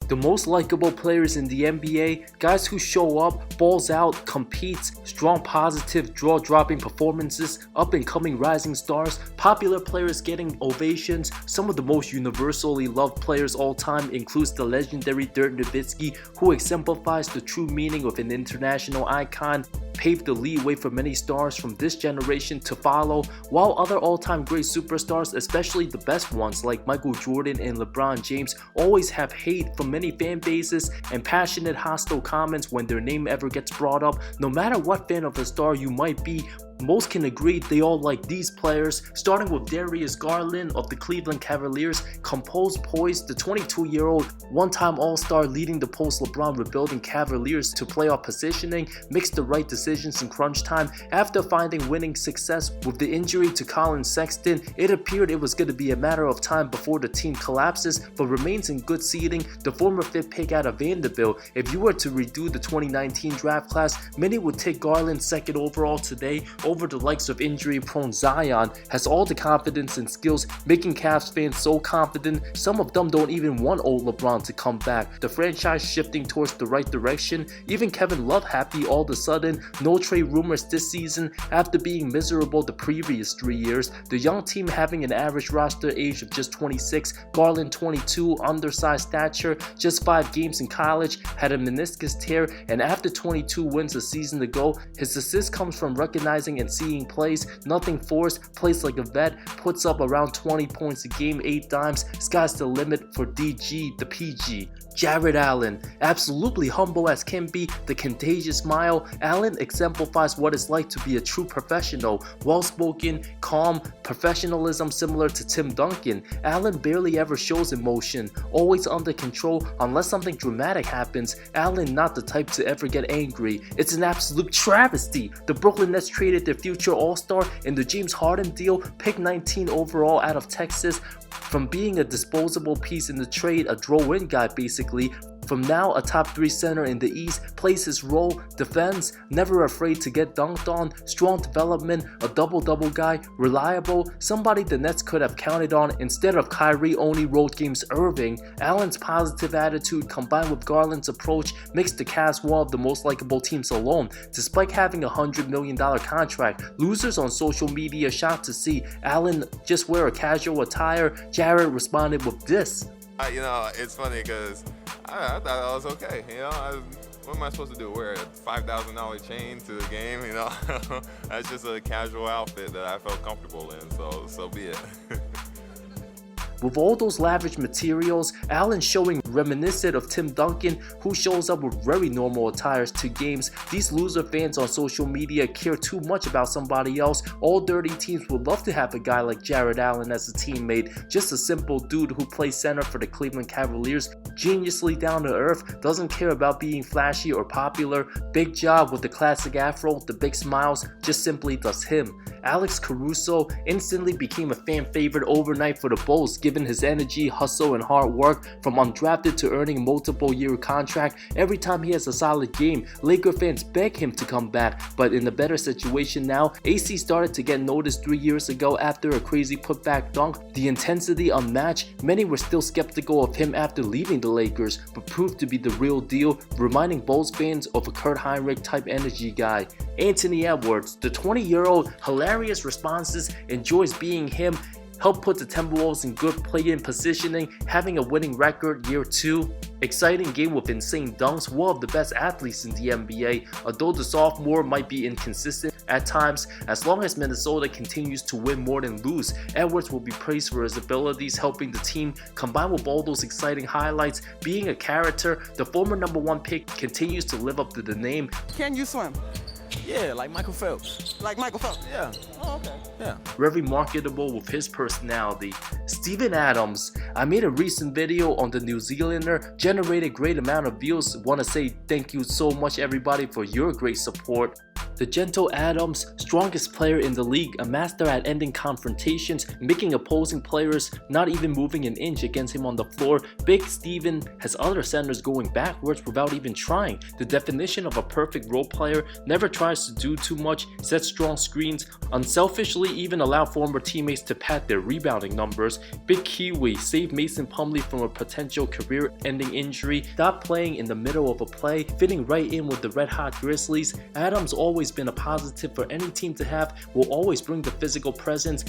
The most likable players in the NBA, guys who show up, balls out, competes, strong positive draw-dropping performances, up-and-coming rising stars, popular players getting ovations. Some of the most universally loved players all time includes the legendary Dirk Nowitzki, who exemplifies the true meaning of an international icon, paved the leeway for many stars from this generation to follow, while other all-time great superstars, especially the best ones like Michael Jordan and LeBron James, always have hate from many fan bases and passionate hostile comments when their name ever gets brought up. No matter what fan of a star you might be, most can agree they all like these players, starting with Darius Garland of the Cleveland Cavaliers. Composed, poised, the 22-year-old one-time All-Star leading the post-LeBron rebuilding Cavaliers to playoff positioning, makes the right decisions in crunch time. After finding winning success with the injury to Colin Sexton, it appeared it was going to be a matter of time before the team collapses, but remains in good seeding. The former fifth pick out of Vanderbilt. If you were to redo the 2019 draft class, many would take Garland second overall today over the likes of injury-prone Zion. Has all the confidence and skills, making Cavs fans so confident some of them don't even want old LeBron to come back. The franchise shifting towards the right direction, even Kevin Love happy all of a sudden. No trade rumors this season after being miserable the previous 3 years. The young team having an average roster age of just 26, Garland 22, undersized stature, just 5 games in college, had a meniscus tear, and after 22 wins a season ago, his assist comes from recognizing and seeing plays, nothing forced, plays like a vet, puts up around 20 points a game 8 times. Sky's the limit for DG, the PG. Jarrett Allen, absolutely humble as can be, the contagious smile. Allen exemplifies what it's like to be a true professional, well-spoken, calm, professionalism similar to Tim Duncan. Allen barely ever shows emotion, always under control unless something dramatic happens. Allen not the type to ever get angry. It's an absolute travesty. The Brooklyn Nets traded their future all-star in the James Harden deal, pick 19 overall out of Texas. From being a disposable piece in the trade, a throw-in guy basically, from now a top 3 center in the East, plays his role, defends, never afraid to get dunked on, strong development, a double-double guy, reliable, somebody the Nets could have counted on instead of Kyrie only road games Irving. Allen's positive attitude combined with Garland's approach makes the Cavs one of the most likable teams alone, despite having a $100 million contract. Losers on social media shocked to see Allen just wear a casual attire. Jarrett responded with this. It's funny because I thought I was okay. What am I supposed to do? Wear a $5,000 chain to the game? That's just a casual outfit that I felt comfortable in. So be it. With all those lavish materials, Allen showing reminiscent of Tim Duncan, who shows up with very normal attires to games. These loser fans on social media care too much about somebody else. All dirty teams would love to have a guy like Jarrett Allen as a teammate. Just a simple dude who plays center for the Cleveland Cavaliers. Geniusly down to earth, doesn't care about being flashy or popular. Big job with the classic afro, the big smiles, just simply does him. Alex Caruso instantly became a fan favorite overnight for the Bulls, given his energy, hustle, and hard work. From undrafted to earning a multiple-year contract, every time he has a solid game, Laker fans beg him to come back. But in a better situation now, AC started to get noticed 3 years ago after a crazy putback dunk. The intensity unmatched. Many were still skeptical of him after leaving the Lakers, but proved to be the real deal, reminding Bulls fans of a Kurt Heinrich type energy guy. Anthony Edwards, the 20-year-old, hilarious responses, enjoys being him, helped put the Timberwolves in good play-in positioning, having a winning record year 2. Exciting game with insane dunks, one of the best athletes in the NBA, although the sophomore might be inconsistent at times. As long as Minnesota continues to win more than lose, Edwards will be praised for his abilities helping the team. Combined with all those exciting highlights, being a character, the former #1 pick continues to live up to the name. Can you swim? Yeah, like Michael Phelps. Like Michael Phelps? Yeah. Oh, okay. Yeah. Very marketable with his personality. Steven Adams. I made a recent video on the New Zealander, generated great amount of views. Want to say thank you so much everybody for your great support. The gentle Adams, strongest player in the league, a master at ending confrontations, making opposing players not even moving an inch against him on the floor. Big Steven has other centers going backwards without even trying. The definition of a perfect role player, never tries to do too much, sets strong screens, unselfishly even allow former teammates to pad their rebounding numbers. Big Kiwi saved Mason Plumlee from a potential career-ending injury, stopped playing in the middle of a play, fitting right in with the red-hot Grizzlies. Adams always been a positive for any team to have, will always bring the physical presence.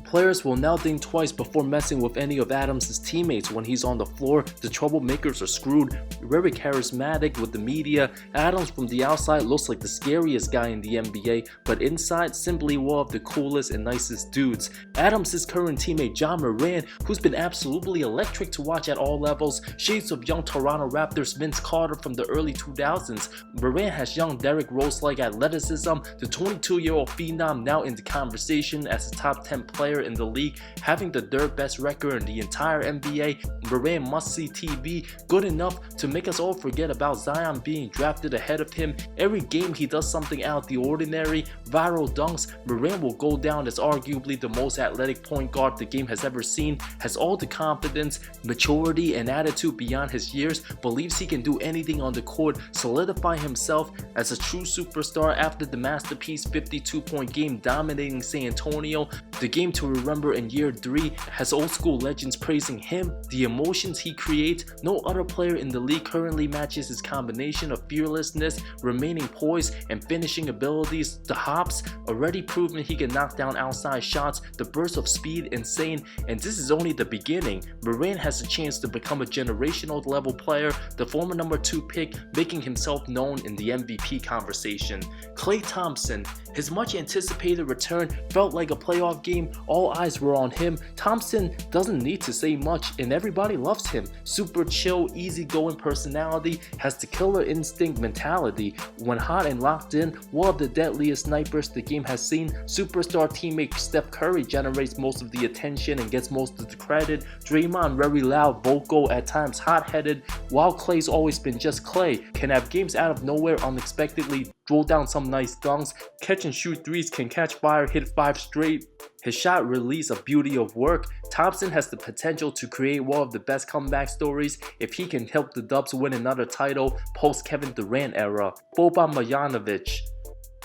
Players will now think twice before messing with any of Adams' teammates when he's on the floor. The troublemakers are screwed. Very charismatic with the media, Adams from the outside looks like the scariest guy in the NBA, but inside simply one of the coolest and nicest dudes. Adams' current teammate John Morant, who's been absolutely electric to watch at all levels, shades of young Toronto Raptors Vince Carter from the early 2000s. Morant has young Derrick Rose-like athleticism, the 22-year-old phenom now in the conversation as a top 10 player in the league, having the third best record in the entire NBA. Morant must-see TV, good enough to make us all forget about Zion being drafted ahead of him. Every game he does something out of the ordinary, viral dunks. Morant will go down as arguably the most athletic point guard the game has ever seen, has all the confidence, maturity, and attitude beyond his years, believes he can do anything on the court, solidify himself as a true superstar after the masterpiece 52-point game dominating San Antonio. The game to remember in year 3 has old school legends praising him. The emotions he creates, no other player in the league currently matches his combination of fearlessness, remaining poised, and finishing abilities. The hops, already proven he can knock down outside shots, the burst of speed, insane, and this is only the beginning. Morant has a chance to become a generational level player, the former number 2 pick, making himself known in the MVP conversation. Klay Thompson, his much anticipated return felt like a playoff game. All eyes were on him. Thompson doesn't need to say much and everybody loves him. Super chill, easygoing personality, has the killer instinct mentality. When hot and locked in, one of the deadliest snipers the game has seen. Superstar teammate Steph Curry generates most of the attention and gets most of the credit. Draymond very loud, vocal, at times hot-headed, while Klay's always been just Klay. Can have games out of nowhere unexpectedly, throw down some nice dunks, catch and shoot threes, can catch fire, hit 5 straight. His shot release a beauty of work. Thompson has the potential to create one of the best comeback stories if he can help the Dubs win another title post Kevin Durant era. Boban Marjanovic.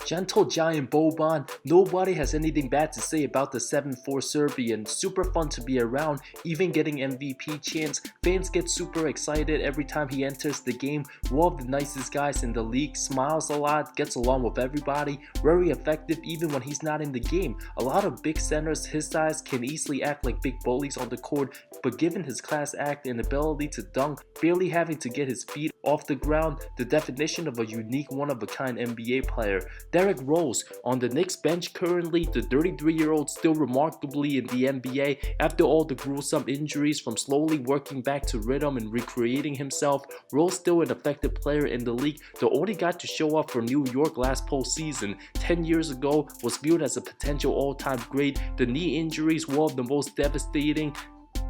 Gentle giant Boban, nobody has anything bad to say about the 7'4" Serbian. Super fun to be around, even getting MVP chance. Fans get super excited every time he enters the game. One of the nicest guys in the league, smiles a lot, gets along with everybody, very effective even when he's not in the game. A lot of big centers his size can easily act like big bullies on the court, but given his class act and ability to dunk, barely having to get his feet off the ground, the definition of a unique one-of-a-kind NBA player. Derrick Rose, on the Knicks bench currently, the 33-year-old still remarkably in the NBA after all the gruesome injuries from slowly working back to rhythm and recreating himself. Rose still an effective player in the league, the only guy to show up for New York last postseason. 10 years ago, was viewed as a potential all-time great. The knee injuries were the most devastating,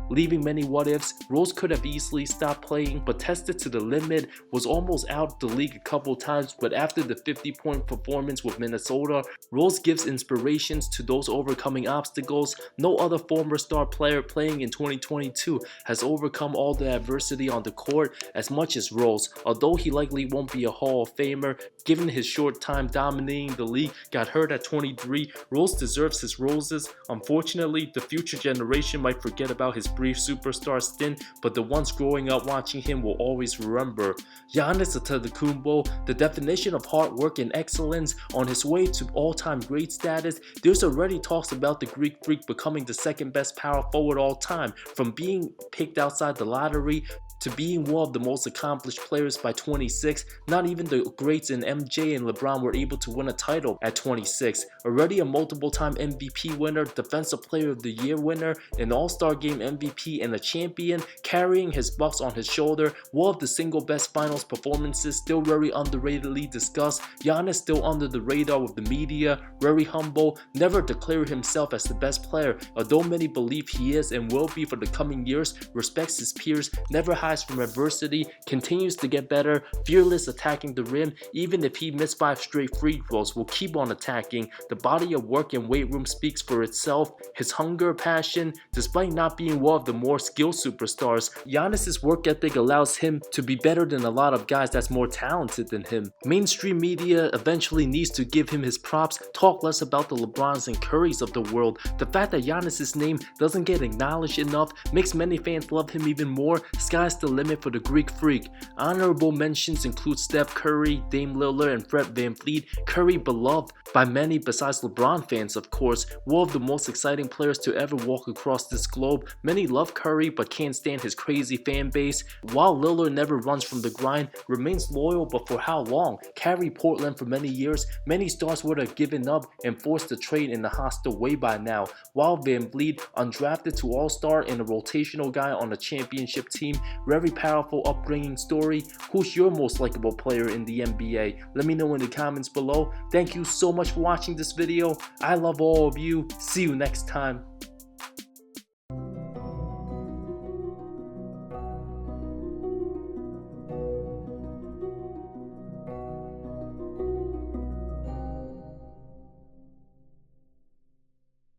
leaving many what-ifs. Rose could have easily stopped playing, but tested to the limit, was almost out of the league a couple times, but after the 50-point performance with Minnesota, Rose gives inspirations to those overcoming obstacles. No other former star player playing in 2022 has overcome all the adversity on the court as much as Rose, although he likely won't be a Hall of Famer. Given his short time dominating the league, got hurt at 23, Rose deserves his roses. Unfortunately, the future generation might forget about his brief superstar stint, but the ones growing up watching him will always remember. Giannis Antetokounmpo, the definition of hard work and excellence, on his way to all-time great status. There's already talks about the Greek Freak becoming the second best power forward all time, from being picked outside the lottery to being one of the most accomplished players by 26. Not even the greats in MJ and LeBron were able to win a title at 26. Already a multiple-time MVP winner, Defensive Player of the Year winner, an All-Star Game MVP, and a champion, carrying his Bucks on his shoulder. One of the single best finals performances, still very underratedly discussed. Giannis still under the radar with the media, very humble, never declared himself as the best player, although many believe he is and will be for the coming years. Respects his peers, never highs from adversity, continues to get better, fearless attacking the rim. Even if he missed 5 straight free throws, will keep on attacking. The body of work in weight room speaks for itself. His hunger, passion, despite not being one of the more skilled superstars, Giannis's work ethic allows him to be better than a lot of guys that's more talented than him. Mainstream media eventually needs to give him his props, talk less about the LeBrons and Currys of the world. The fact that Giannis's name doesn't get acknowledged enough makes many fans love him even more. Sky's the limit for the Greek Freak. Honorable mentions include Steph Curry, Dame Lillard, and Fred VanVleet. Curry beloved by many besides LeBron fans, of course, one of the most exciting players to ever walk across this globe. Many love Curry but can't stand his crazy fan base, while Lillard never runs from the grind, remains loyal, but for how long? Carried Portland for many years. Many stars would have given up and forced to trade in a hostile way by now, while VanVleet, undrafted to All-Star and a rotational guy on a championship team. Very powerful upbringing story. Who's your most likable player in the NBA? Let me know in the comments below. Thank you so much for watching this video. I love all of you. See you next time.